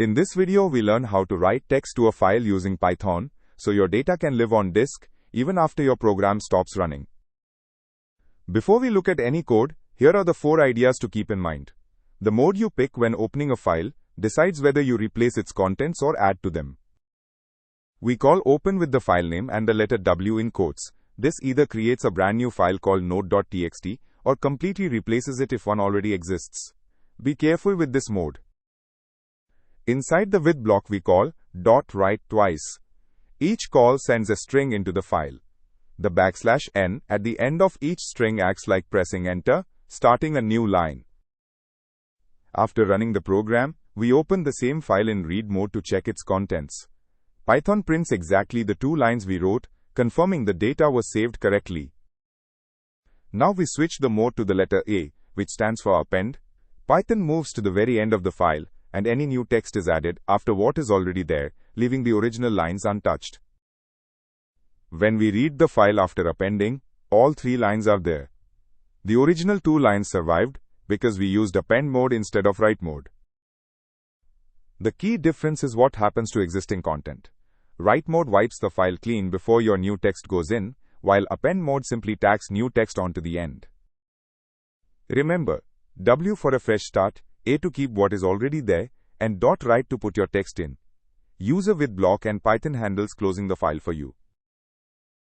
In this video, we learn how to write text to a file using Python, so your data can live on disk even after your program stops running. Before we look at any code, here are the 4 ideas to keep in mind. The mode you pick when opening a file decides whether you replace its contents or add to them. We call open with the file name and the letter W in quotes. This either creates a brand new file called node.txt or completely replaces it if one already exists. Be careful with this mode. Inside the with block we call .write twice. Each call sends a string into the file. The \n at the end of each string acts like pressing enter, starting a new line. After running the program, we open the same file in read mode to check its contents. Python prints exactly the 2 lines we wrote, confirming the data was saved correctly. Now we switch the mode to the letter A, which stands for append. Python moves to the very end of the file, and any new text is added after what is already there, leaving the original lines untouched. When we read the file after appending, all 3 lines are there. The original 2 lines survived because we used append mode instead of write mode. The key difference is what happens to existing content. Write mode wipes the file clean before your new text goes in, while append mode simply tacks new text onto the end. Remember, W for a fresh start, A to keep what is already there, and .write to put your text in. Use a with block and Python handles closing the file for you.